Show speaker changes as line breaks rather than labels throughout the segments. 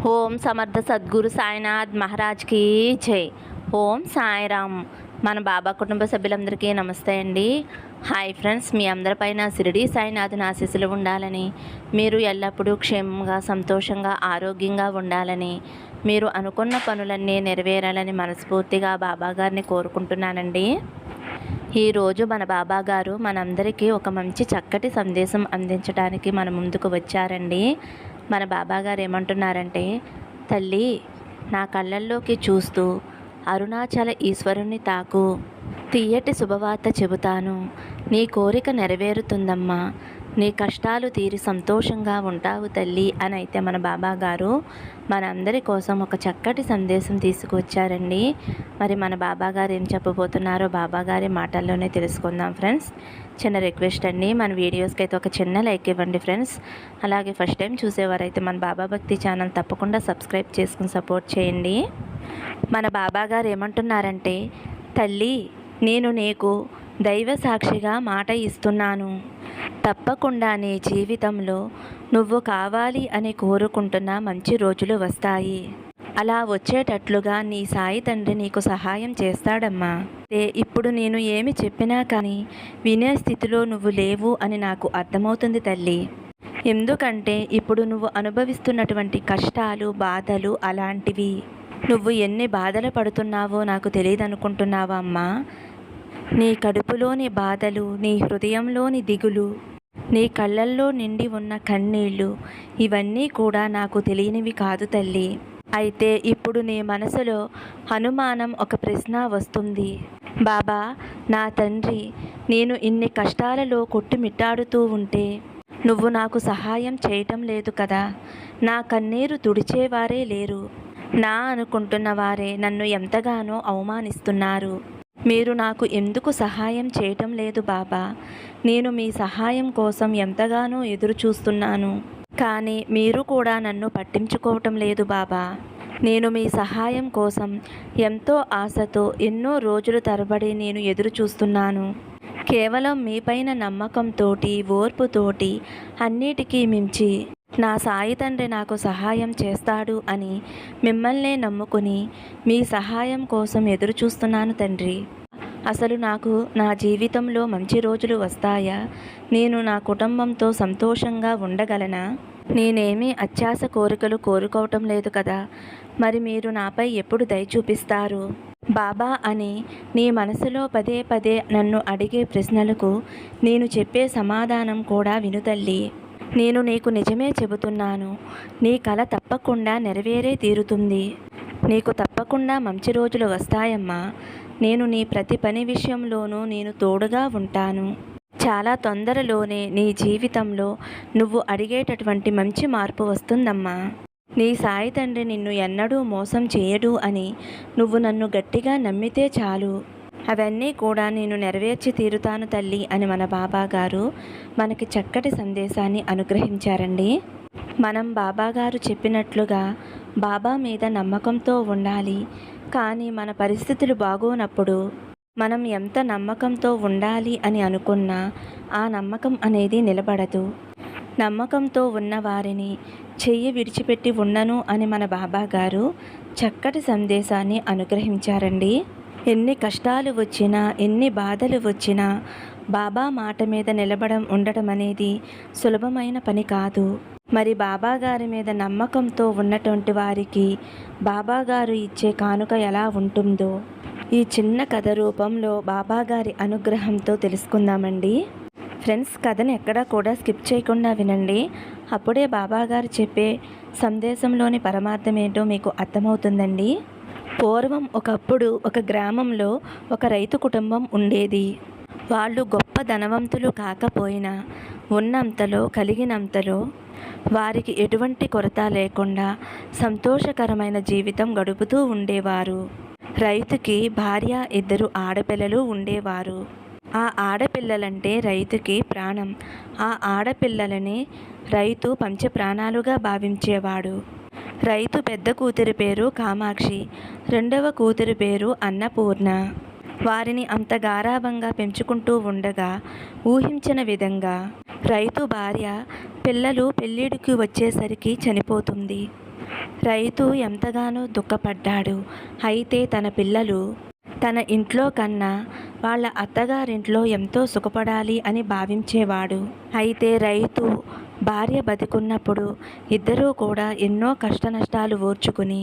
ఓం సమర్థ సద్గురు సాయినాథ్ మహారాజ్కి జై. ఓం సాయిరామ్. మన బాబా కుటుంబ సభ్యులందరికీ నమస్తే అండి. హాయ్ ఫ్రెండ్స్, మీ అందరిపైన షిరిడి సాయినాథుని ఆశీస్సులు ఉండాలని, మీరు ఎల్లప్పుడూ క్షేమంగా సంతోషంగా ఆరోగ్యంగా ఉండాలని, మీరు అనుకున్న పనులన్నీ నెరవేరాలని మనస్ఫూర్తిగా బాబాగారిని కోరుకుంటున్నానండి. ఈరోజు మన బాబాగారు మనందరికీ ఒక మంచి చక్కటి సందేశం అందించడానికి మన ముందుకు వచ్చారండి. మన బాబాగారు ఏమంటున్నారంటే, తల్లి, నా కళ్ళల్లోకి చూస్తూ అరుణాచల ఈశ్వరుని తాకు, తీయటి శుభవార్త చెబుతాను, నీ కోరిక నెరవేరుతుందమ్మా, నీ కష్టాలు తీరి సంతోషంగా ఉంటావు తల్లి అని అయితే మన బాబాగారు మనందరి కోసం ఒక చక్కటి సందేశం తీసుకువచ్చారండి. మరి మన బాబాగారు ఏం చెప్పబోతున్నారో బాబాగారి మాటల్లోనే తెలుసుకుందాం ఫ్రెండ్స్. చిన్న రిక్వెస్ట్ అండి, మన వీడియోస్కి అయితే ఒక చిన్న లైక్ ఇవ్వండి ఫ్రెండ్స్. అలాగే ఫస్ట్ టైం చూసేవారైతే మన బాబా భక్తి ఛానల్ తప్పకుండా సబ్స్క్రైబ్ చేసుకుని సపోర్ట్ చేయండి. మన బాబాగారు ఏమంటున్నారంటే, తల్లి, నేను నీకు దైవ సాక్షిగా మాట ఇస్తున్నాను, తప్పకుండా నీ జీవితంలో నువ్వు కావాలి అని కోరుకుంటున్న మంచి రోజులు వస్తాయి. అలా వచ్చేటట్లుగా నీ సాయి తండ్రి నీకు సహాయం చేస్తాడమ్మా. ఇప్పుడు నేను ఏమి చెప్పినా కానీ వినే స్థితిలో నువ్వు లేవు అని నాకు అర్థమవుతుంది తల్లి. ఎందుకంటే ఇప్పుడు నువ్వు అనుభవిస్తున్నటువంటి కష్టాలు బాధలు అలాంటివి. నువ్వు ఎన్ని బాధలు పడుతున్నావో నాకు తెలియదనుకుంటున్నావా అమ్మా? నీ కడుపులోని బాధలు, నీ హృదయంలోని దిగులు, నీ కళ్ళల్లో నిండి ఉన్న కన్నీళ్ళు, ఇవన్నీ కూడా నాకు తెలియనివి కాదు తల్లి. అయితే ఇప్పుడు నీ మనసులో అనుమానం, ఒక ప్రశ్న వస్తుంది. బాబా, నా తండ్రి, నేను ఇన్ని కష్టాలలో కొట్టుమిట్టాడుతూ ఉంటే నువ్వు నాకు సహాయం చేయటం లేదు కదా, నా కన్నీరు తుడిచేవారే లేరు, నా అనుకుంటున్న వారే నన్ను ఎంతగానో అవమానిస్తున్నారు. మీరు నాకు ఎందుకు సహాయం చేయటం లేదు బాబా? నేను మీ సహాయం కోసం ఎంతగానో ఎదురు చూస్తున్నాను, కానీ మీరు కూడా నన్ను పట్టించుకోవటం లేదు బాబా. నేను మీ సహాయం కోసం ఎంతో ఆశతో ఎన్నో రోజుల తరబడి నేను ఎదురు చూస్తున్నాను. కేవలం మీపైన నమ్మకంతోటి, ఓర్పుతోటి, అన్నిటికీ మించి నా సాయి తండ్రి నాకు సహాయం చేస్తాడు అని మిమ్మల్నే నమ్ముకుని మీ సహాయం కోసం ఎదురు చూస్తున్నాను తండ్రి. అసలు నాకు నా జీవితంలో మంచి రోజులు వస్తాయా? నేను నా కుటుంబంతో సంతోషంగా ఉండగలనా? నేనేమీ అత్యాశ కోరికలు కోరుకోవటం లేదు కదా, మరి మీరు నాపై ఎప్పుడు దయ చూపిస్తారు బాబా అని నీ మనసులో పదే పదే నన్ను అడిగే ప్రశ్నలకు నేను చెప్పే సమాధానం కూడా విను తల్లి. నేను నీకు నిజమే చెబుతున్నాను, నీ కల తప్పకుండా నెరవేరే తీరుతుంది. నీకు తప్పకుండా మంచి రోజులు వస్తాయమ్మా. నేను నీ ప్రతి పని విషయంలోనూ నేను తోడుగా ఉంటాను. చాలా తొందరలోనే నీ జీవితంలో నువ్వు అడిగేటటువంటి మంచి మార్పు వస్తుందమ్మా. నీ సాయి తండ్రి నిన్ను ఎన్నడూ మోసం చేయడు అని నువ్వు నన్ను గట్టిగా నమ్మితే చాలు, అవన్నీ కూడా నేను నెరవేర్చి తీరుతాను తల్లి అని మన బాబాగారు మనకి చక్కటి సందేశాన్ని అనుగ్రహించారండి. మనం బాబాగారు చెప్పినట్లుగా బాబా మీద నమ్మకంతో ఉండాలి. కానీ మన పరిస్థితులు బాగోనప్పుడు మనం ఎంత నమ్మకంతో ఉండాలి అని అనుకున్నా ఆ నమ్మకం అనేది నిలబడదు. నమ్మకంతో ఉన్నవారిని చెయ్యి విడిచిపెట్టి ఉండను అని మన బాబాగారు చక్కటి సందేశాన్ని అనుగ్రహించారండి. ఎన్ని కష్టాలు వచ్చినా, ఎన్ని బాధలు వచ్చినా బాబా మాట మీద ఉండటం అనేది సులభమైన పని కాదు. మరి బాబాగారి మీద నమ్మకంతో ఉన్నటువంటి వారికి బాబాగారు ఇచ్చే కానుక ఎలా ఉంటుందో ఈ చిన్న కథ రూపంలో బాబాగారి అనుగ్రహంతో తెలుసుకుందామండి. ఫ్రెండ్స్, కథను ఎక్కడా కూడా స్కిప్ చేయకుండా వినండి. అప్పుడే బాబాగారు చెప్పే సందేశంలోని పరమార్థం ఏంటో మీకు అర్థమవుతుందండి. పూర్వం ఒకప్పుడు ఒక గ్రామంలో ఒక రైతు కుటుంబం ఉండేది. వాళ్ళు గొప్ప ధనవంతులు కాకపోయినా ఉన్నంతలో, కలిగినంతలో వారికి ఎటువంటి కొరత లేకుండా సంతోషకరమైన జీవితం గడుపుతూ ఉండేవారు. రైతుకి భార్య, 2 ఆడపిల్లలు ఉండేవారు. ఆ ఆడపిల్లలంటే రైతుకి ప్రాణం. ఆ ఆడపిల్లలని రైతు పంచప్రాణాలుగా భావించేవాడు. రైతు పెద్ద కూతురి పేరు కామాక్షి, రెండవ కూతురి పేరు అన్నపూర్ణ. వారిని అంత గారాబంగా పెంచుకుంటూ ఉండగా ఊహించిన విధంగా రైతు భార్య పిల్లలు పెళ్ళిడికి వచ్చేసరికి చనిపోతుంది. రైతు ఎంతగానో దుఃఖపడ్డాడు. అయితే తన పిల్లలు తన ఇంట్లో కన్నా వాళ్ళ అత్తగారింట్లో ఎంతో సుఖపడాలి అని భావించేవాడు. అయితే రైతు భార్య బతికున్నప్పుడు ఇద్దరూ కూడా ఎన్నో కష్టనష్టాలు ఓర్చుకుని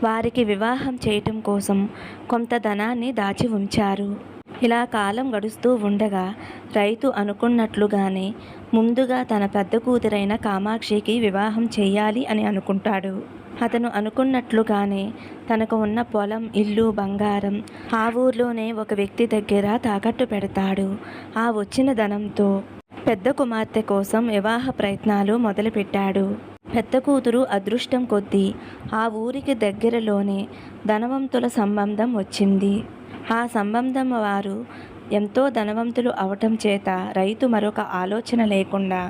వారికి వివాహం చేయటం కోసం కొంత ధనాన్ని దాచి ఉంచారు. ఇలా కాలం గడుస్తూ ఉండగా రైతు అనుకున్నట్లుగానే ముందుగా తన పెద్ద కూతురైన కామాక్షికి వివాహం చేయాలి అని అనుకుంటాడు. అతను అనుకున్నట్లుగానే తనకు ఉన్న పొలం, ఇల్లు, బంగారం ఆ ఊర్లోనే ఒక వ్యక్తి దగ్గర తాకట్టు పెడతాడు. ఆ వచ్చిన ధనంతో పెద్ద కుమార్తె కోసం వివాహ ప్రయత్నాలు మొదలుపెట్టాడు. పెద్ద కూతురు అదృష్టం కొద్దీ ఆ ఊరికి దగ్గరలోనే ధనవంతుల సంబంధం వచ్చింది. ఆ సంబంధం వారు ఎంతో ధనవంతులు అవటం చేత రైతు మరొక ఆలోచన లేకుండా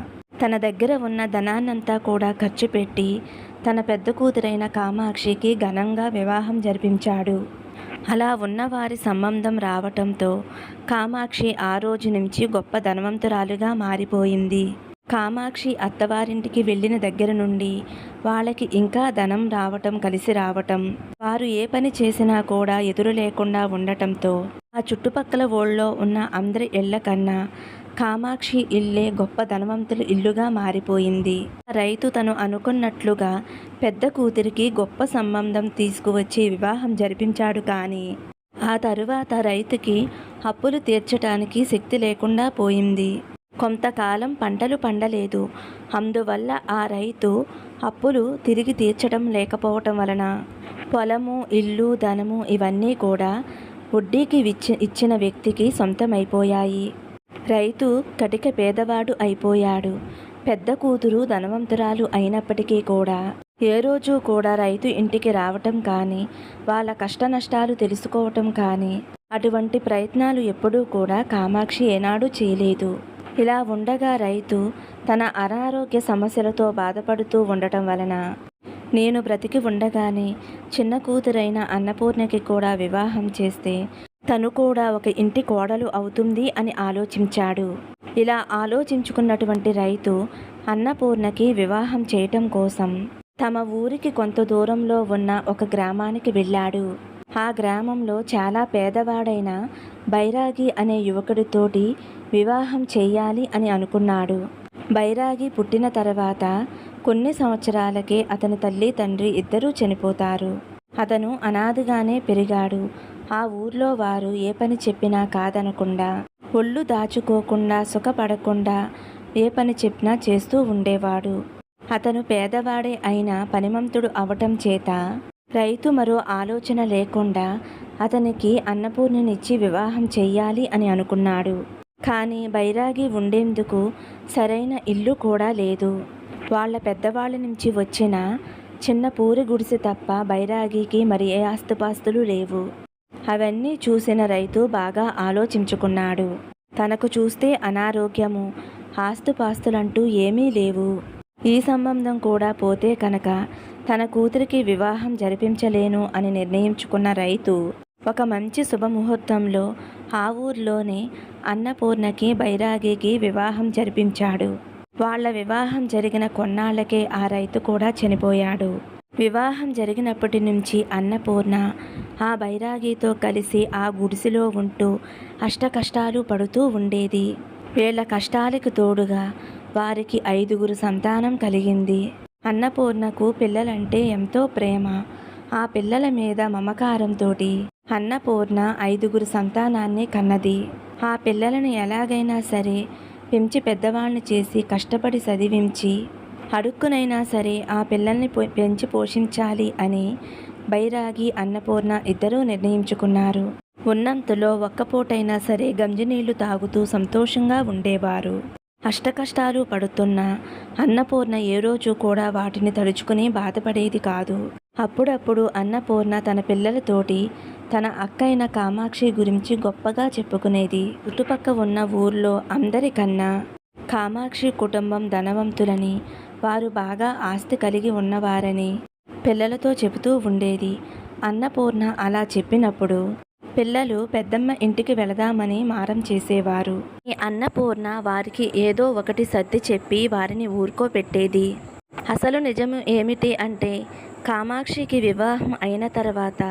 తన దగ్గర ఉన్న ధనాన్నంతా కూడా ఖర్చు పెట్టి తన పెద్ద కూతురైన కామాక్షికి ఘనంగా వివాహం జరిపించాడు. అలా ఉన్నవారి సంబంధం రావటంతో కామాక్షి ఆ రోజు నుంచి గొప్ప ధనవంతురాలుగా మారిపోయింది. కామాక్షి అత్తవారింటికి వెళ్ళిన దగ్గర నుండి వాళ్ళకి ఇంకా ధనం రావటం, కలిసి రావటం, వారు ఏ పని చేసినా కూడా ఎదురు లేకుండా ఉండటంతో ఆ చుట్టుపక్కల ఊళ్ళో ఉన్న అందరి ఇళ్ల కన్నా కామాక్షి ఇల్లే గొప్ప ధనవంతుల ఇల్లుగా మారిపోయింది. రైతు తను అనుకున్నట్లుగా పెద్ద కూతురికి గొప్ప సంబంధం తీసుకువచ్చి వివాహం జరిపించాడు. కానీ ఆ తరువాత రైతుకి అప్పులు తీర్చటానికి శక్తి లేకుండా పోయింది. కొంతకాలం పంటలు పండలేదు. అందువల్ల ఆ రైతు అప్పులు తిరిగి తీర్చడం లేకపోవటం వలన పొలము, ఇల్లు, ధనము ఇవన్నీ కూడా వడ్డీకి ఇచ్చిన వ్యక్తికి సొంతమైపోయాయి. రైతు కటిక పేదవాడు అయిపోయాడు. పెద్ద కూతురు ధనవంతురాలు అయినప్పటికీ కూడా ఏ రోజు కూడా రైతు ఇంటికి రావటం కానీ వాళ్ళ కష్టనష్టాలు తెలుసుకోవటం కానీ అటువంటి ప్రయత్నాలు ఎప్పుడూ కూడా కామాక్షి ఏనాడు చేయలేదు. ఇలా ఉండగా రైతు తన అనారోగ్య సమస్యలతో బాధపడుతూ ఉండటం వలన నేను బ్రతికి ఉండగానే చిన్న కూతురైన అన్నపూర్ణకి కూడా వివాహం చేస్తే తను కూడా ఒక ఇంటి కోడలు అవుతుంది అని ఆలోచించాడు. ఇలా ఆలోచించుకున్నటువంటి రైతు అన్నపూర్ణకి వివాహం చేయటం కోసం తమ ఊరికి కొంత దూరంలో ఉన్న ఒక గ్రామానికి వెళ్ళాడు. ఆ గ్రామంలో చాలా పేదవాడైన బైరాగి అనే యువకుడితోటి వివాహం చేయాలి అని అనుకున్నాడు. బైరాగి పుట్టిన తర్వాత కొన్ని సంవత్సరాలకే అతని తల్లి, తండ్రి ఇద్దరూ చనిపోతారు. అతను అనాథగానే పెరిగాడు. ఆ ఊర్లో వారు ఏ పని చెప్పినా కాదనకుండా, ఒళ్ళు దాచుకోకుండా, సుఖపడకుండా ఏ పని చెప్పినా చేస్తూ ఉండేవాడు. అతను పేదవాడే అయినా పనిమంతుడు అవటం చేత రైతు మరో ఆలోచన లేకుండా అతనికి అన్నపూర్ణనిచ్చి వివాహం చెయ్యాలి అని అనుకున్నాడు. కానీ బైరాగి ఉండేందుకు సరైన ఇల్లు కూడా లేదు. వాళ్ళ పెద్దవాళ్ళ నుంచి వచ్చిన చిన్న పూరి గుడిసె తప్ప బైరాగికి మరి ఏ ఆస్తుపాస్తులు లేవు. అవన్నీ చూసిన రైతు బాగా ఆలోచించుకున్నాడు. తనకు చూస్తే అనారోగ్యము, ఆస్తుపాస్తులంటూ ఏమీ లేవు. ఈ సంబంధం కూడా పోతే కనుక తన కూతురికి వివాహం జరిపించలేను అని నిర్ణయించుకున్న రైతు ఒక మంచి శుభముహూర్తంలో ఆ ఊర్లోనే అన్నపూర్ణకి, బైరాగికి వివాహం జరిపించాడు. వాళ్ళ వివాహం జరిగిన కొన్నాళ్ళకే ఆ రైతు కూడా చనిపోయాడు. వివాహం జరిగినప్పటి నుంచి అన్నపూర్ణ ఆ బైరాగితో కలిసి ఆ గుడిసెలో ఉంటూ అష్టకష్టాలు పడుతూ ఉండేది. వీళ్ళ కష్టాలకు తోడుగా వారికి 5 సంతానం కలిగింది. అన్నపూర్ణకు పిల్లలంటే ఎంతో ప్రేమ. ఆ పిల్లల మీద మమకారంతో అన్నపూర్ణ 5 సంతానాన్ని కన్నది. ఆ పిల్లలను ఎలాగైనా సరే పెంచి పెద్దవాళ్ళని చేసి కష్టపడి చదివించి అడుక్కునైనా సరే ఆ పిల్లల్ని పెంచి పోషించాలి అని బైరాగి, అన్నపూర్ణ ఇద్దరూ నిర్ణయించుకున్నారు. ఉన్నంతలో ఒక్కపూటైనా సరే గంజినీళ్లు తాగుతూ సంతోషంగా ఉండేవారు. అష్టకష్టాలు పడుతున్న అన్నపూర్ణ ఏ రోజు కూడా వాటిని తలుచుకుని బాధపడేది కాదు. అప్పుడప్పుడు అన్నపూర్ణ తన పిల్లలతోటి తన అక్కైన కామాక్షి గురించి గొప్పగా చెప్పుకునేది. చుట్టుపక్క ఉన్న ఊర్లో అందరికన్నా కామాక్షి కుటుంబం ధనవంతులని, వారు బాగా ఆస్తి కలిగి ఉన్నవారని పిల్లలతో చెబుతూ ఉండేది. అన్నపూర్ణ అలా చెప్పినప్పుడు పిల్లలు పెద్దమ్మ ఇంటికి వెళదామని మారం చేసేవారు. ఈ అన్నపూర్ణ వారికి ఏదో ఒకటి సర్ది చెప్పి వారిని ఊరుకోపెట్టేది. అసలు నిజం ఏమిటి అంటే కామాక్షికి వివాహం అయిన తర్వాత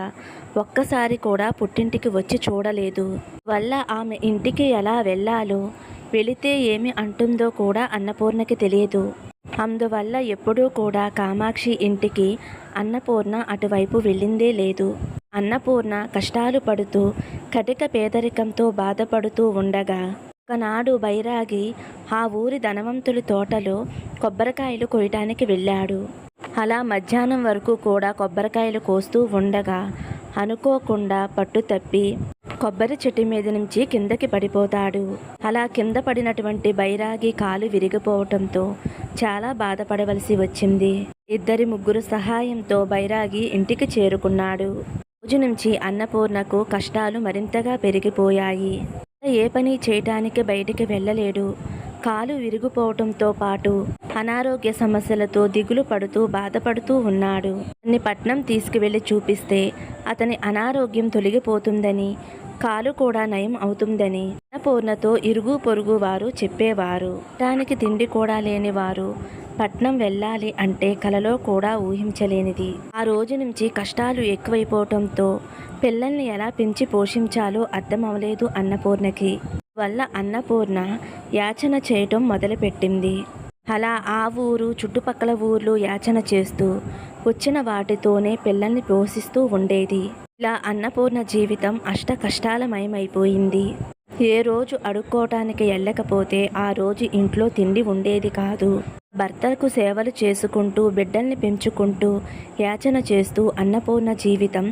ఒక్కసారి కూడా పుట్టింటికి వచ్చి చూడలేదు. వల్ల ఆమె ఇంటికి ఎలా వెళ్ళాలో, వెళితే ఏమి అంటుందో కూడా అన్నపూర్ణకి తెలియదు. అందువల్ల ఎప్పుడూ కూడా కామాక్షి ఇంటికి అన్నపూర్ణ అటువైపు వెళ్ళిందే లేదు. అన్నపూర్ణ కష్టాలు పడుతూ కటిక పేదరికంతో బాధపడుతూ ఉండగా ఒకనాడు బైరాగి ఆ ఊరి ధనవంతుడి తోటలో కొబ్బరికాయలు కొయ్యటానికి వెళ్ళాడు. అలా మధ్యాహ్నం వరకు కూడా కొబ్బరికాయలు కోస్తూ ఉండగా అనుకోకుండా పట్టు తప్పి కొబ్బరి చెట్టు మీద నుంచి కిందకి పడిపోతాడు. అలా కింద పడినటువంటి బైరాగి కాలు విరిగిపోవటంతో చాలా బాధపడవలసి వచ్చింది. ఇద్దరి ముగ్గురు సహాయంతో బైరాగి ఇంటికి చేరుకున్నాడు. రోజు నుంచి అన్నపూర్ణకు కష్టాలు మరింతగా పెరిగిపోయాయి. ఏ పని చేయటానికి బయటికి వెళ్ళలేడు. కాలు విరిగిపోవటంతో పాటు అనారోగ్య సమస్యలతో దిగులు పడుతూ బాధపడుతూ ఉన్నాడు. అన్ని పట్నం తీసుకువెళ్ళి చూపిస్తే అతని అనారోగ్యం తొలగిపోతుందని, కాలు కూడా నయం అవుతుందని అన్నపూర్ణతో ఇరుగు పొరుగు వారు చెప్పేవారు. దానికి తిండి కూడా లేని వారు పట్నం వెళ్ళాలి అంటే కలలో కూడా ఊహించలేనిది. ఆ రోజు నుంచి కష్టాలు ఎక్కువైపోవటంతో పిల్లల్ని ఎలా పెంచి పోషించాలో అర్థం అవలేదు అన్నపూర్ణకి. వల్ల అన్నపూర్ణ యాచన చేయటం మొదలుపెట్టింది. అలా ఆ ఊరు చుట్టుపక్కల ఊర్లు యాచన చేస్తూ వచ్చిన వాటితోనే పిల్లల్ని పోషిస్తూ ఉండేది. ఇలా అన్నపూర్ణ జీవితం అష్ట కష్టాలమయమైపోయింది. ఏ రోజు అడుక్కోవటానికి వెళ్ళకపోతే ఆ రోజు ఇంట్లో తిండి ఉండేది కాదు. భర్తకు సేవలు చేసుకుంటూ బిడ్డల్ని పెంచుకుంటూ యాచన చేస్తూ అన్నపూర్ణ జీవితం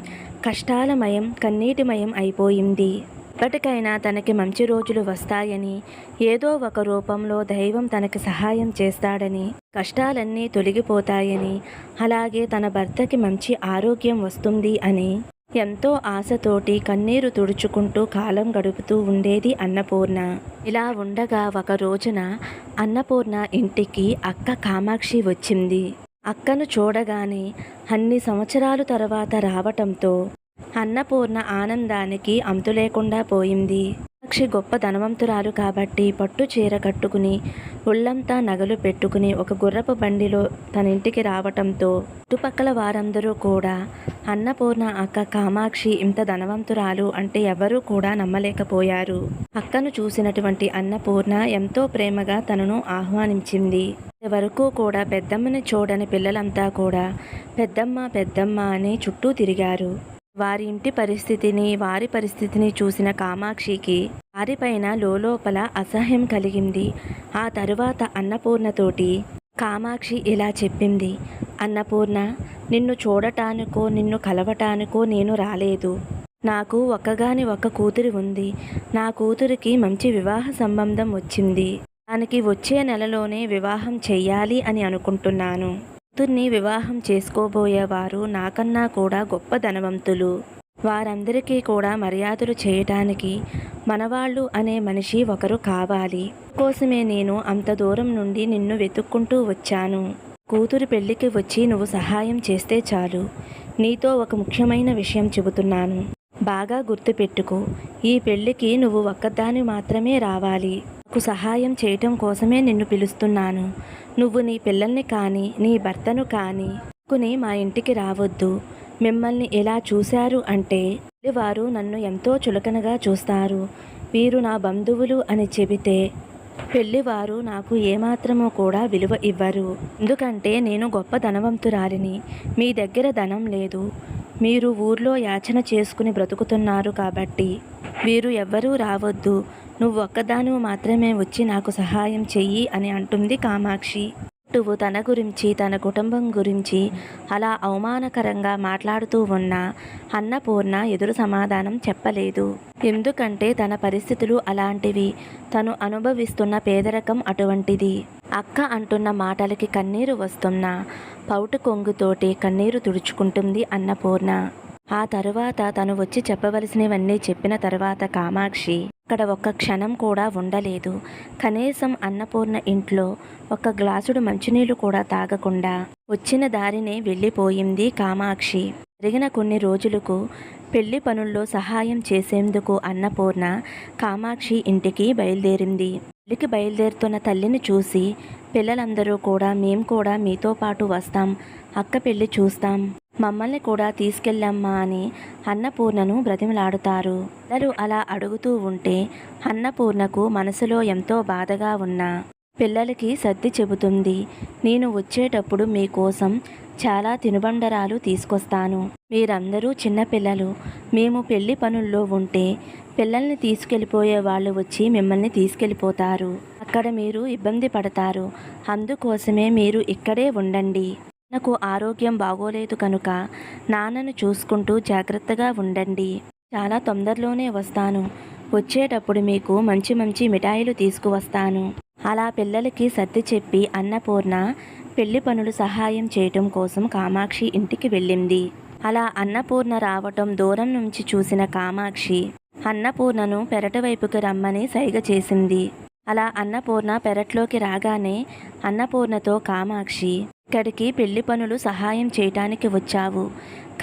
కష్టాలమయం కన్నీటిమయం అయిపోయింది. ఇప్పటికైనా తనకి మంచి రోజులు వస్తాయని, ఏదో ఒక రూపంలో దైవం తనకి సహాయం చేస్తాడని, కష్టాలన్నీ తొలగిపోతాయని, అలాగే తన భర్తకి మంచి ఆరోగ్యం వస్తుంది అని ఎంతో ఆశతోటి కన్నీరు తుడుచుకుంటూ కాలం గడుపుతూ ఉండేది అన్నపూర్ణ. ఇలా ఉండగా ఒక రోజున అన్నపూర్ణ ఇంటికి అక్క కామాక్షి వచ్చింది. అక్కను చూడగానే అన్ని సంవత్సరాలు తర్వాత రావటంతో అన్నపూర్ణ ఆనందానికి అంతులేకుండా పోయింది. కామాక్షి గొప్ప ధనవంతురాలు కాబట్టి పట్టు చీర కట్టుకుని ఒళ్ళంతా నగలు పెట్టుకుని ఒక గుర్రపు బండిలో తన ఇంటికి రావటంతో చుట్టుపక్కల వారందరూ కూడా అన్నపూర్ణ అక్క కామాక్షి ఇంత ధనవంతురాలు అంటే ఎవరూ కూడా నమ్మలేకపోయారు. అక్కను చూసినటువంటి అన్నపూర్ణ ఎంతో ప్రేమగా తనను ఆహ్వానించింది. వరకు కూడా పెద్దమ్మని చూడని పిల్లలంతా కూడా పెద్దమ్మ పెద్దమ్మ అని చుట్టూ తిరిగారు. వారి ఇంటి పరిస్థితిని వారి పరిస్థితిని చూసిన కామాక్షికి వారిపైన లోలోపల అసహ్యం కలిగింది. ఆ తరువాత అన్నపూర్ణతోటి కామాక్షి ఇలా చెప్పింది. అన్నపూర్ణ, నిన్ను చూడటానికో నిన్ను కలవటానికో నేను రాలేదు. నాకు ఒక్కగాని ఒక్క కూతురు ఉంది. నా కూతురికి మంచి వివాహ సంబంధం వచ్చింది. దానికి వచ్చే నెలలోనే వివాహం చెయ్యాలి అని అనుకుంటున్నాను. కూతుర్ని వివాహం చేసుకోబోయేవారు నాకన్నా కూడా గొప్ప ధనవంతులు. వారందరికీ కూడా మర్యాదలు చేయటానికి మనవాళ్ళు అనే మనిషి ఒకరు కావాలి. కోసమే నేను అంత దూరం నుండి నిన్ను వెతుక్కుంటూ వచ్చాను. కూతురు పెళ్లికి వచ్చి నువ్వు సహాయం చేస్తే చాలు. నీతో ఒక ముఖ్యమైన విషయం చెబుతున్నాను. బాగా గుర్తుపెట్టుకో. ఈ పెళ్లికి నువ్వు ఒక్కదాని మాత్రమే రావాలి. నాకు సహాయం చేయటం కోసమే నిన్ను పిలుస్తున్నాను. నువ్వు నీ పిల్లల్ని కానీ నీ భర్తను కానీ కొని మా ఇంటికి రావద్దు. మిమ్మల్ని ఎలా చూశారు అంటే వారు నన్ను ఎంతో చులకనగా చూస్తారు. వీరు నా బంధువులు అని చెబితే పెళ్లివారు నాకు ఏమాత్రమూ కూడా విలువ ఇవ్వరు. ఎందుకంటే నేను గొప్ప ధనవంతురాలిని. మీ దగ్గర ధనం లేదు. మీరు ఊర్లో యాచన చేసుకుని బ్రతుకుతున్నారు కాబట్టి వీరు ఎవ్వరూ రావద్దు. నువ్వు ఒక్కదానివి మాత్రమే వచ్చి నాకు సహాయం చెయ్యి అని అంటుంది కామాక్షి. నువ్వు తన గురించి తన కుటుంబం గురించి అలా అవమానకరంగా మాట్లాడుతూ ఉన్న అన్నపూర్ణ ఎదురు సమాధానం చెప్పలేదు. ఎందుకంటే తన పరిస్థితులు అలాంటివి. తను అనుభవిస్తున్న పేదరికం అటువంటిది. అక్క అంటున్న మాటలకి కన్నీరు వస్తున్నా పౌటు కొంగుతోటి కన్నీరు తుడుచుకుంటుంది అన్నపూర్ణ. ఆ తరువాత తను వచ్చి చెప్పవలసినవన్నీ చెప్పిన తర్వాత కామాక్షి అక్కడ ఒక్క క్షణం కూడా ఉండలేదు. కనీసం అన్నపూర్ణ ఇంట్లో ఒక గ్లాసుడు మంచినీళ్ళు కూడా తాగకుండా వచ్చిన దారినే వెళ్ళిపోయింది కామాక్షి. జరిగిన కొన్ని రోజులకు పెళ్లి పనుల్లో సహాయం చేసేందుకు అన్నపూర్ణ కామాక్షి ఇంటికి బయలుదేరింది. పెళ్లికి బయలుదేరుతున్న తల్లిని చూసి పిల్లలందరూ కూడా మేం కూడా మీతో పాటు వస్తాం, అక్క పెళ్లి చూస్తాం, మమ్మల్ని కూడా తీసుకెళ్ళమ్మా అని అన్నపూర్ణను బ్రతిమలాడుతారు. పిల్లలు అలా అడుగుతూ ఉంటే అన్నపూర్ణకు మనసులో ఎంతో బాధగా ఉన్నా పిల్లలకి సర్ది చెబుతుంది. నేను వచ్చేటప్పుడు మీకోసం చాలా తినుబండరాలు తీసుకొస్తాను. మీరందరూ చిన్నపిల్లలు, మేము పెళ్లి పనుల్లో ఉంటే పిల్లల్ని తీసుకెళ్ళిపోయే వాళ్ళు వచ్చి మిమ్మల్ని తీసుకెళ్ళిపోతారు. అక్కడ మీరు ఇబ్బంది పడతారు. అందుకోసమే మీరు ఇక్కడే ఉండండి. నాకు ఆరోగ్యం బాగోలేదు కనుక నాన్నను చూసుకుంటూ జాగ్రత్తగా ఉండండి. చాలా తొందరలోనే వస్తాను. వచ్చేటప్పుడు మీకు మంచి మంచి మిఠాయిలు తీసుకువస్తాను. అలా పిల్లలకి సర్ది చెప్పి అన్నపూర్ణ పెళ్లి పనులు సహాయం చేయటం కోసం కామాక్షి ఇంటికి వెళ్ళింది. అలా అన్నపూర్ణ రావటం దూరం నుంచి చూసిన కామాక్షి అన్నపూర్ణను పెరటి వైపుకి రమ్మని సైగ చేసింది. అలా అన్నపూర్ణ పెరట్లోకి రాగానే అన్నపూర్ణతో కామాక్షి, ఇక్కడికి పెళ్లి పనులు సహాయం చేయటానికి వచ్చావు,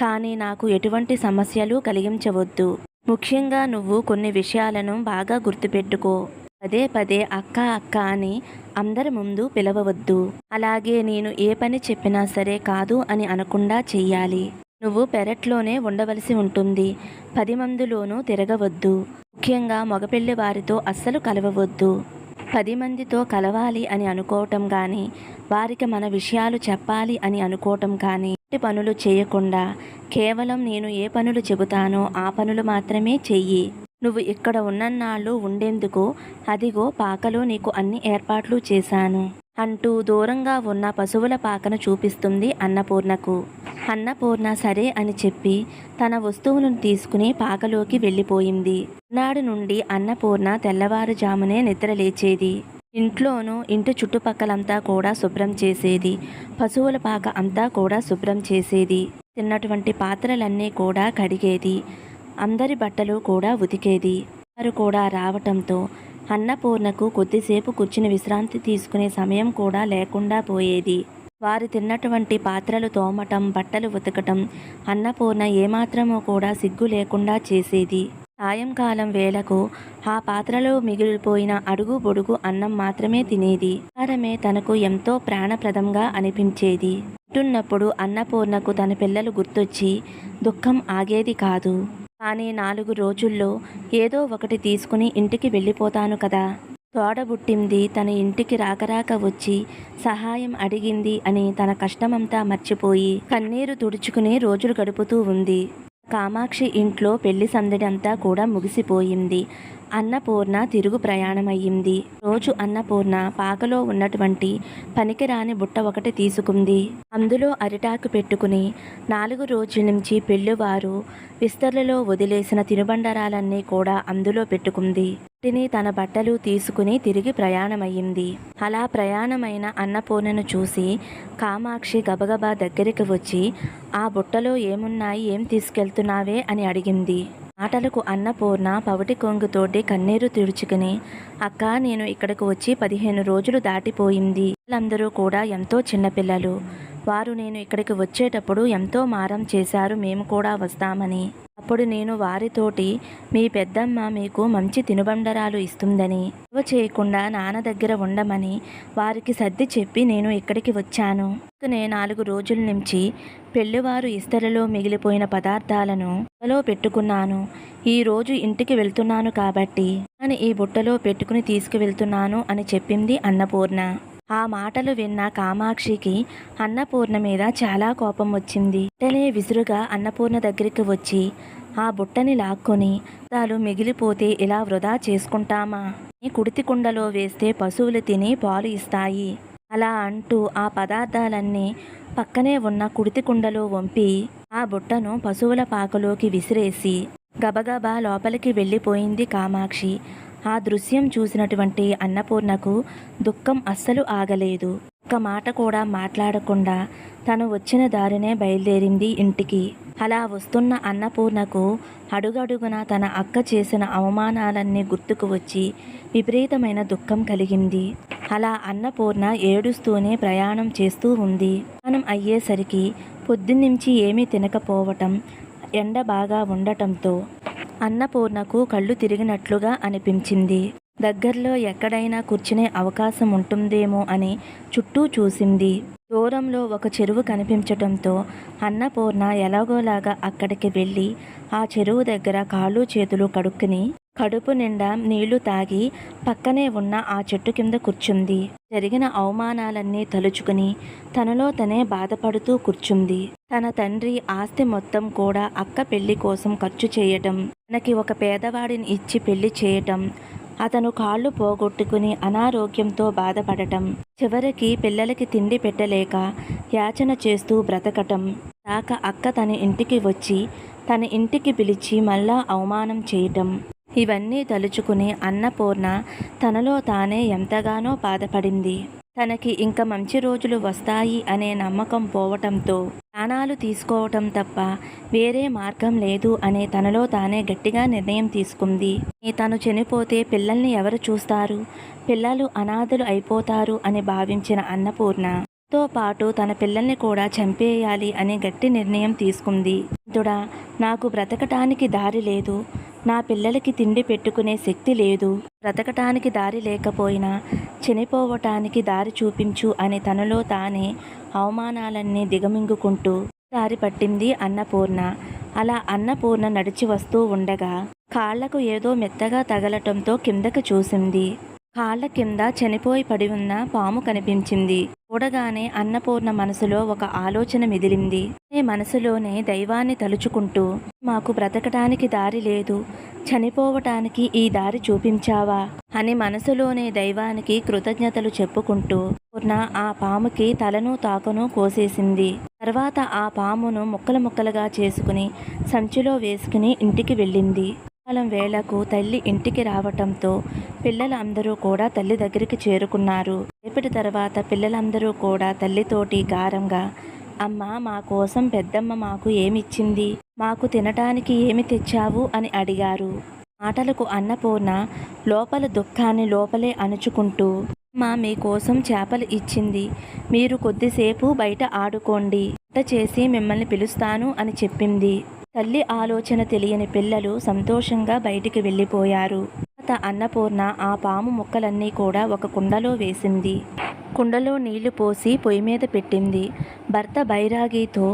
కానీ నాకు ఎటువంటి సమస్యలు కలిగించవద్దు. ముఖ్యంగా నువ్వు కొన్ని విషయాలను బాగా గుర్తుపెట్టుకో. పదే పదే అక్క అక్క అని అందరి ముందు పిలవవద్దు. అలాగే నేను ఏ పని చెప్పినా సరే కాదు అని అనకుండా చెయ్యాలి. నువ్వు పెరట్లోనే ఉండవలసి ఉంటుంది. 10 మందిలోనూ తిరగవద్దు. ముఖ్యంగా మగపెళ్లి వారితో అస్సలు కలవవద్దు. 10 మందితో కలవాలి అని అనుకోవటం కానీ, వారికి మన విషయాలు చెప్పాలి అని అనుకోవటం కానీ పనులు చేయకుండా కేవలం నేను ఏ పనులు చెబుతానో ఆ పనులు మాత్రమే చెయ్యి. నువ్వు ఇక్కడ ఉన్నన్నాళ్ళు ఉండేందుకు అదిగో పాకలో నీకు అన్ని ఏర్పాట్లు చేశాను అంటూ దూరంగా ఉన్న పశువుల పాకను చూపిస్తుంది అన్నపూర్ణకు. అన్నపూర్ణ సరే అని చెప్పి తన వస్తువులను తీసుకుని పాకలోకి వెళ్ళిపోయింది. నాడు నుండి అన్నపూర్ణ తెల్లవారుజామునే నిద్రలేచేది. ఇంట్లోనూ ఇంటి చుట్టుపక్కలంతా కూడా శుభ్రం చేసేది. పశువుల పాక అంతా కూడా శుభ్రం చేసేది. తిన్నటువంటి పాత్రలన్నీ కూడా కడిగేది. అందరి బట్టలు కూడా ఉతికేది. వారు కూడా రావటంతో అన్నపూర్ణకు కొద్దిసేపు కూర్చుని విశ్రాంతి తీసుకునే సమయం కూడా లేకుండా పోయేది. వారు తిన్నటువంటి పాత్రలు తోమటం, బట్టలు ఉతకటం అన్నపూర్ణ ఏమాత్రమూ కూడా సిగ్గు లేకుండా చేసేది. సాయంకాలం వేళకు ఆ పాత్రలో మిగిలిపోయిన అడుగు పొడుగు అన్నం మాత్రమే తినేది. ఆహారమే తనకు ఎంతో ప్రాణప్రదంగా అనిపించేది. తింటున్నప్పుడు అన్నపూర్ణకు తన పిల్లలు గుర్తొచ్చి దుఃఖం ఆగేది కాదు. కానీ 4 రోజుల్లో ఏదో ఒకటి తీసుకుని ఇంటికి వెళ్ళిపోతాను కదా. తోడబుట్టింది తన ఇంటికి రాకరాక వచ్చి సహాయం అడిగింది అని తన కష్టమంతా మర్చిపోయి కన్నీరు తుడుచుకుని రోజులు గడుపుతూ ఉంది. కామాక్షి ఇంట్లో పెళ్లి సందడి అంతా కూడా ముగిసిపోయింది. అన్నపూర్ణ తిరుగు ప్రయాణమయ్యింది. రోజు అన్నపూర్ణ పాకలో ఉన్నటువంటి పనికిరాని బుట్ట ఒకటి తీసుకుంది. అందులో అరిటాకు పెట్టుకుని 4 రోజుల నుంచి పెళ్లివారు విస్తర్లలో వదిలేసిన తినుబండరాలన్నీ కూడా అందులో పెట్టుకుంది. వాటిని తన బట్టలు తీసుకుని తిరిగి ప్రయాణమయ్యింది. అలా ప్రయాణమైన అన్నపూర్ణను చూసి కామాక్షి గబగబా దగ్గరికి వచ్చి ఆ బుట్టలో ఏమున్నాయి, ఏం తీసుకెళ్తున్నావే అని అడిగింది. మాటలకు అన్నపూర్ణ పవిటి కొంగుతోటి కన్నీరు తుడుచుకుని, అక్క నేను ఇక్కడికి వచ్చి 15 రోజులు దాటిపోయింది. వాళ్ళందరూ కూడా ఎంతో చిన్నపిల్లలు. వారు నేను ఇక్కడికి వచ్చేటప్పుడు ఎంతో మారం చేశారు మేము కూడా వస్తామని. అప్పుడు నేను వారితోటి మీ పెద్దమ్మ మీకు మంచి తినుబండరాలు ఇస్తుందని, ఇవ చేయకుండా నాన్న దగ్గర ఉండమని వారికి సర్ది చెప్పి నేను ఇక్కడికి వచ్చాను. నేను 4 రోజుల నుంచి పెళ్లివారు ఇస్తరిలో మిగిలిపోయిన పదార్థాలను బుట్టలో పెట్టుకున్నాను. ఈరోజు ఇంటికి వెళ్తున్నాను కాబట్టి అని ఈ బుట్టలో పెట్టుకుని తీసుకువెళ్తున్నాను అని చెప్పింది అన్నపూర్ణ. ఆ మాటలు విన్న కామాక్షికి అన్నపూర్ణ మీద చాలా కోపం వచ్చింది. వెంటనే విసురుగా అన్నపూర్ణ దగ్గరికి వచ్చి ఆ బుట్టని లాక్కొని, దాలు మిగిలిపోతే ఇలా వృధా చేసుకుంటామా? కుడితి కుండలో వేస్తే పశువులు తిని పాలు ఇస్తాయి. అలా అంటూ ఆ పదార్థాలన్నీ పక్కనే ఉన్న కుడితి కుండలో వంపి ఆ బుట్టను పశువుల పాకలోకి విసిరేసి గబగబా లోపలికి వెళ్ళిపోయింది కామాక్షి. ఆ దృశ్యం చూసినటువంటి అన్నపూర్ణకు దుఃఖం అస్సలు ఆగలేదు. ఒక్క మాట కూడా మాట్లాడకుండా తను వచ్చిన దారినే బయలుదేరింది ఇంటికి. అలా వస్తున్న అన్నపూర్ణకు అడుగడుగున తన అక్క చేసిన అవమానాలన్నీ గుర్తుకు వచ్చి విపరీతమైన దుఃఖం కలిగింది. అలా అన్నపూర్ణ ఏడుస్తూనే ప్రయాణం చేస్తూ ఉంది. ప్రయాణం అయ్యేసరికి పొద్దున్నుంచి ఏమీ తినకపోవటం, ఎండ బాగా ఉండటంతో అన్నపూర్ణకు కళ్ళు తిరిగినట్లుగా అనిపించింది. దగ్గరలో ఎక్కడైనా కూర్చునే అవకాశం ఉంటుందేమో అని చుట్టూ చూసింది. దూరంలో ఒక చెరువు కనిపించటంతో అన్నపూర్ణ ఎలాగోలాగా అక్కడికి వెళ్ళి ఆ చెరువు దగ్గర కాళ్ళు చేతులు కడుక్కుని కడుపు నిండా నీళ్లు తాగి పక్కనే ఉన్న ఆ చెట్టు కింద కూర్చుంది. జరిగిన అవమానాలన్నీ తలుచుకుని తనలో తనే బాధపడుతూ కూర్చుంది. తన తండ్రి ఆస్తి మొత్తం కూడా అక్క పెళ్లి కోసం ఖర్చు చేయటం, తనకి ఒక పేదవాడిని ఇచ్చి పెళ్లి చేయటం, అతను కాళ్ళు పోగొట్టుకుని అనారోగ్యంతో బాధపడటం, చివరికి పిల్లలకి తిండి పెట్టలేక యాచన చేస్తూ బ్రతకటం దాకా అక్క తన ఇంటికి వచ్చి తన ఇంటికి పిలిచి మళ్ళా అవమానం చేయటం, ఇవన్నీ తలుచుకుని అన్నపూర్ణ తనలో తానే ఎంతగానో బాధపడింది. తనకి ఇంక మంచి రోజులు వస్తాయి అనే నమ్మకం పోవటంతో ప్రాణాలు తీసుకోవటం తప్ప వేరే మార్గం లేదు అనే తనలో తానే గట్టిగా నిర్ణయం తీసుకుంది. తను చనిపోతే పిల్లల్ని ఎవరు చూస్తారు, పిల్లలు అనాథలు అయిపోతారు అని భావించిన అన్నపూర్ణతో పాటు తన పిల్లల్ని కూడా చంపేయాలి అనే గట్టి నిర్ణయం తీసుకుంది. దుడా, నాకు బ్రతకటానికి దారి లేదు, నా పిల్లలకి తిండి పెట్టుకునే శక్తి లేదు, బ్రతకటానికి దారి లేకపోయినా చనిపోవటానికి దారి చూపించు అని తనలో తానే అవమానాలన్నీ దిగమింగుకుంటూ దారి పట్టింది అన్నపూర్ణ. అలా అన్నపూర్ణ నడిచి వస్తూ ఉండగా కాళ్లకు ఏదో మెత్తగా తగలటంతో కిందకు చూసింది. కాళ్ల కింద చనిపోయి పడి ఉన్న పాము కనిపించింది. చూడగానే అన్నపూర్ణ మనసులో ఒక ఆలోచన మెదిలింది. మనసులోనే దైవాన్ని తలుచుకుంటూ, మాకు బ్రతకటానికి దారి లేదు, చనిపోవటానికి ఈ దారి చూపించావా అని మనసులోనే దైవానికి కృతజ్ఞతలు చెప్పుకుంటూ పూర్ణ ఆ పాముకి తలను తాకను కోసేసింది. తర్వాత ఆ పామును ముక్కలు ముక్కలుగా చేసుకుని సంచిలో వేసుకుని ఇంటికి వెళ్ళింది. కాలం వేళకు తల్లి ఇంటికి రావటంతో పిల్లలందరూ కూడా తల్లి దగ్గరికి చేరుకున్నారు. రేపటి తర్వాత పిల్లలందరూ కూడా తల్లితోటి గారంగా, అమ్మ, మా కోసం పెద్దమ్మ మాకు ఏమిచ్చింది, మాకు తినటానికి ఏమి తెచ్చావు అని అడిగారు. మాటలకు అన్నపూర్ణ లోపల దుఃఖాన్ని లోపలే అణుచుకుంటూ, మా మీకోసం చేపలు ఇచ్చింది, మీరు కొద్దిసేపు బయట ఆడుకోండి, వంట చేసి మిమ్మల్ని పిలుస్తాను అని చెప్పింది. తల్లి ఆలోచన తెలియని పిల్లలు సంతోషంగా బయటికి వెళ్ళిపోయారు. అన్నపూర్ణ ఆ పాము ముక్కలన్నీ కూడా ఒక కుండలో వేసింది. కుండలో నీళ్లు పోసి పొయ్యి మీద పెట్టింది. భర్త బైరాగితో,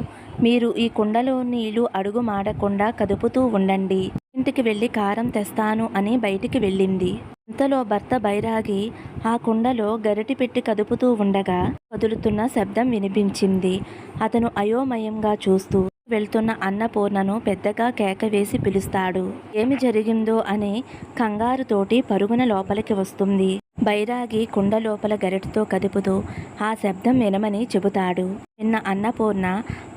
మీరు ఈ కుండలో నీళ్లు అడుగు మాడకుండా కదుపుతూ ఉండండి, ఇంటికి వెళ్ళి కారం తెస్తాను అని బయటికి వెళ్ళింది. ఇంతలో భర్త బైరాగి ఆ కుండలో గరిటి పెట్టి కదుపుతూ ఉండగా కదులుతున్న శబ్దం వినిపించింది. అతను అయోమయంగా చూస్తూ వెళ్తున్న అన్నపూర్ణను పెద్దగా కేక వేసి పిలుస్తాడు. ఏమి జరిగిందో అని కంగారుతోటి పరుగున లోపలికి వస్తుంది. బైరాగి కుండ లోపల గరిటతో కదుపుతూ ఆ శబ్దం వినమని చెబుతాడు. నిన్న అన్నపూర్ణ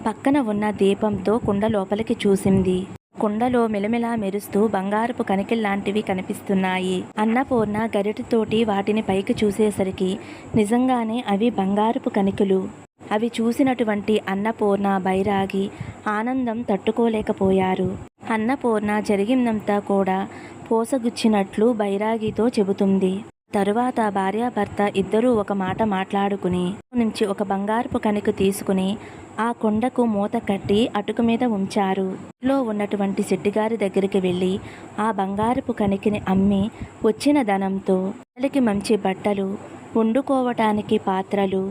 పక్కన ఉన్న దీపంతో కుండ లోపలికి చూసింది. కుండలో మెలమెలా మెరుస్తూ బంగారపు కణికల్లాంటివి కనిపిస్తున్నాయి. అన్నపూర్ణ గరిటతోటి వాటిని పైకి చూసేసరికి నిజంగానే అవి బంగారపు కణికలు. అవి చూసినటువంటి అన్నపూర్ణ బైరాగి ఆనందం తట్టుకోలేకపోయారు. అన్నపూర్ణ జరిగిందంతా కూడా పోసగుచ్చినట్లు బైరాగితో చెబుతుంది. తరువాత భార్యాభర్త ఇద్దరూ ఒక మాట మాట్లాడుకుని నుంచి ఒక బంగారపు కణిక తీసుకుని ఆ కొండకు మూత కట్టి అటుకు మీద ఉంచారు. ఇంట్లో ఉన్నటువంటి శెట్టిగారి దగ్గరికి వెళ్ళి ఆ బంగారపు కణికిని అమ్మి వచ్చిన ధనంతో పిల్లలకి మంచి బట్టలు, వండుకోవటానికి పాత్రలు,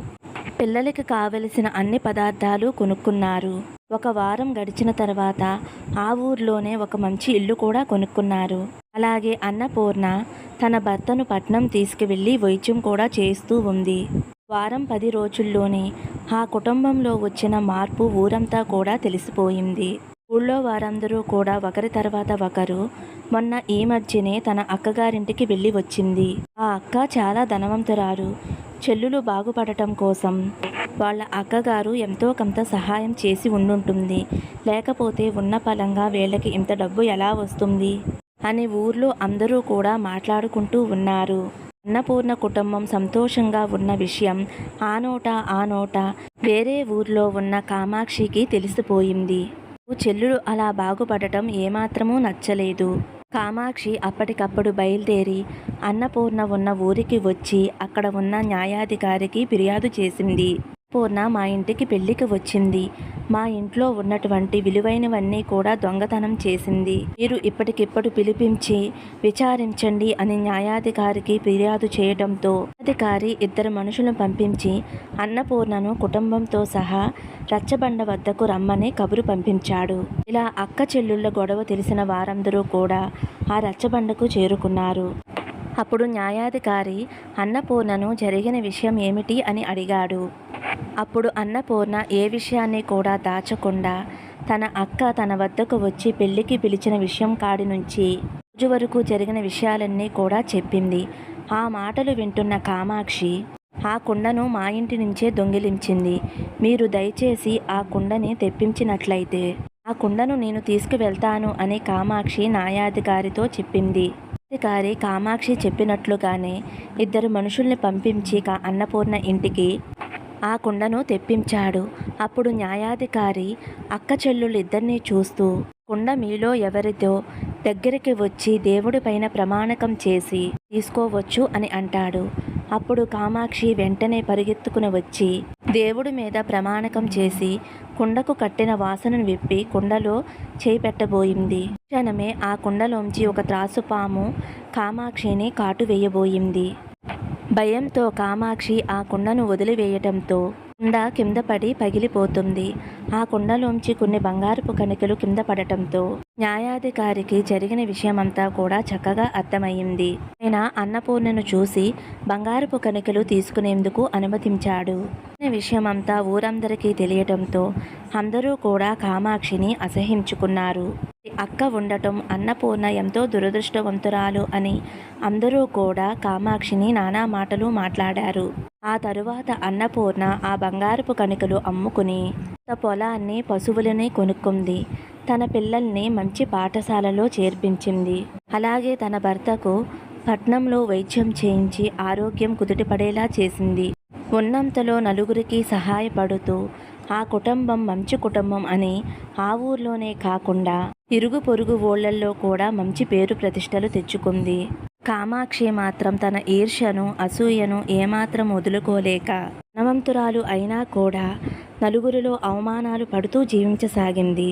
పిల్లలకి కావలసిన అన్ని పదార్థాలు కొనుక్కున్నారు. ఒక వారం గడిచిన తర్వాత ఆ ఊర్లోనే ఒక మంచి ఇల్లు కూడా కొనుక్కున్నారు. అలాగే అన్నపూర్ణ తన భర్తను పట్నం తీసుకువెళ్ళి వైద్యం కూడా చేస్తూ ఉంది. వారం 10 రోజుల్లోనే ఆ కుటుంబంలో వచ్చిన మార్పు ఊరంతా కూడా తెలిసిపోయింది. ఊళ్ళో వారందరూ కూడా ఒకరి తర్వాత ఒకరు మొన్న ఈ మధ్యనే తన అక్కగారింటికి వెళ్ళి వచ్చింది. ఆ అక్క చాలా ధనవంతురాలు. చెల్లులు బాగుపడటం కోసం వాళ్ళ అక్కగారు ఎంతో కొంత సహాయం చేసి ఉండుంటుంది. లేకపోతే ఉన్న పలంగా వీళ్ళకి ఇంత డబ్బు ఎలా వస్తుంది అని ఊర్లో అందరూ కూడా మాట్లాడుకుంటూ ఉన్నారు. అన్నపూర్ణ కుటుంబం సంతోషంగా ఉన్న విషయం ఆ నోట వేరే ఊర్లో ఉన్న కామాక్షికి తెలిసిపోయింది. చెల్లులు అలా బాగుపడటం ఏమాత్రమూ నచ్చలేదు. కామాక్షి అప్పటికప్పుడు బయలుదేరి అన్నపూర్ణ ఉన్న ఊరికి వచ్చి అక్కడ ఉన్న న్యాయాధికారికి ఫిర్యాదు చేసింది. పూర్ణ మా ఇంటికి పెళ్లికి వచ్చింది. మా ఇంట్లో ఉన్నటువంటి విలువైనవన్నీ కూడా దొంగతనం చేసింది. మీరు ఇప్పటికిప్పుడు పిలిపించి విచారించండి అని న్యాయాధికారికి ఫిర్యాదు చేయడంతో అధికారి 2 మనుషులను పంపించి అన్నపూర్ణను కుటుంబంతో సహా రచ్చబండ వద్దకు రమ్మని కబురు పంపించాడు. ఇలా అక్క చెల్లుళ్ళ గొడవ తెలిసిన వారందరూ కూడా ఆ రచ్చబండకు చేరుకున్నారు. అప్పుడు న్యాయాధికారి అన్నపూర్ణను జరిగిన విషయం ఏమిటి అని అడిగాడు. అప్పుడు అన్నపూర్ణ ఏ విషయాన్ని కూడా దాచకుండా తన అక్క తన వద్దకు వచ్చి పెళ్లికి పిలిచిన విషయం కాడి నుంచి రోజు వరకు జరిగిన విషయాలన్నీ కూడా చెప్పింది. ఆ మాటలు వింటున్న కామాక్షి, ఆ కుండను మా ఇంటి నుంచే దొంగిలించింది. మీరు దయచేసి ఆ కుండని తెప్పించినట్లయితే ఆ కుండను నేను తీసుకువెళ్తాను అని కామాక్షి న్యాయాధికారితో చెప్పింది. అధికారి కామాక్షి చెప్పినట్లుగానే 2 మనుషుల్ని పంపించి అన్నపూర్ణ ఇంటికి ఆ కుండను తెప్పించాడు. అప్పుడు న్యాయాధికారి అక్క చెల్లుళ్ళిద్దరినీ చూస్తూ, కుండ మీలో ఎవరిదో దగ్గరికి వచ్చి దేవుడి పైన ప్రమాణకం చేసి తీసుకోవచ్చు అని అంటాడు. అప్పుడు కామాక్షి వెంటనే పరిగెత్తుకుని వచ్చి దేవుడి మీద ప్రమాణకం చేసి కుండకు కట్టిన వాసనను విప్పి కుండలో చేయి పెట్టబోయింది. క్షణమే ఆ కుండలోంచి ఒక త్రాసుపాము కామాక్షిని కాటు వేయబోయింది. భయంతో కామాక్షి ఆ కుండను వదిలివేయటంతో కుండ కింద పడి పగిలిపోతుంది. ఆ కుండలోంచి కొన్ని బంగారపు కణికలు కింద పడటంతో న్యాయాధికారికి జరిగిన విషయమంతా కూడా చక్కగా అర్థమయ్యింది. ఆయన అన్నపూర్ణను చూసి బంగారపు కణికలు తీసుకునేందుకు అనుమతించాడు. ఈ విషయమంతా ఊరందరికీ తెలియటంతో అందరూ కూడా కామాక్షిని అసహించుకున్నారు. అక్క ఉండటం అన్నపూర్ణ ఎంతో దురదృష్టవంతురాలు అని అందరూ కూడా కామాక్షిని నానా మాటలు మాట్లాడారు. ఆ తరువాత అన్నపూర్ణ ఆ బంగారపు కణికలు అమ్ముకుని పొలాన్ని పశువులని కొనుక్కుంది. తన పిల్లల్ని మంచి పాఠశాలలో చేర్పించింది. అలాగే తన భర్తకు పట్నంలో వైద్యం చేయించి ఆరోగ్యం కుదుటపడేలా చేసింది. ఉన్నంతలో నలుగురికి సహాయపడుతూ ఆ కుటుంబం మంచి కుటుంబం అని ఆ ఊర్లోనే కాకుండా ఇరుగు పొరుగు ఊళ్ళల్లో కూడా మంచి పేరు ప్రతిష్టలు తెచ్చుకుంది. కామాక్షి మాత్రం తన ఈర్ష్యను అసూయను ఏమాత్రం వదులుకోలేక ధనవంతురాలు అయినా కూడా నలుగురిలో అవమానాలు పడుతూ జీవించసాగింది.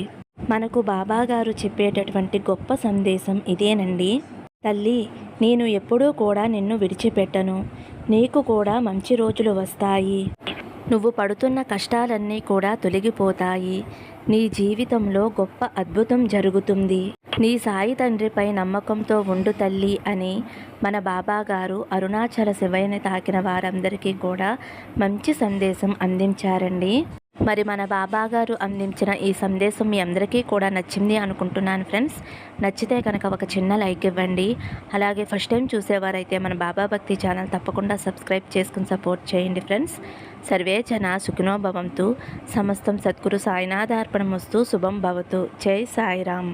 మనకు బాబాగారు చెప్పేటటువంటి గొప్ప సందేశం ఇదేనండి. తల్లి, నేను ఎప్పుడూ కూడా నిన్ను విడిచిపెట్టను. నీకు కూడా మంచి రోజులు వస్తాయి. నువ్వు పడుతున్న కష్టాలన్నీ కూడా తొలగిపోతాయి. నీ జీవితంలో గొప్ప అద్భుతం జరుగుతుంది. నీ సాయి తండ్రిపై నమ్మకంతో ఉండు తల్లి అని మన బాబాగారు అరుణాచల శివయ్యని తాకిన వారందరికీ కూడా మంచి సందేశం అందించారండి. మరి మన బాబాగారు అందించిన ఈ సందేశం మీ అందరికీ కూడా నచ్చింది అనుకుంటున్నాను ఫ్రెండ్స్. నచ్చితే కనుక ఒక చిన్న లైక్ ఇవ్వండి. అలాగే ఫస్ట్ టైం చూసేవారైతే మన బాబా భక్తి ఛానల్ తప్పకుండా సబ్స్క్రైబ్ చేసుకుని సపోర్ట్ చేయండి ఫ్రెండ్స్. సర్వే జన సుఖినో భవంతు. సమస్తం సద్గురు సాయినాథార్పణమస్తు. శుభం భవతు. జై సాయిరామ్.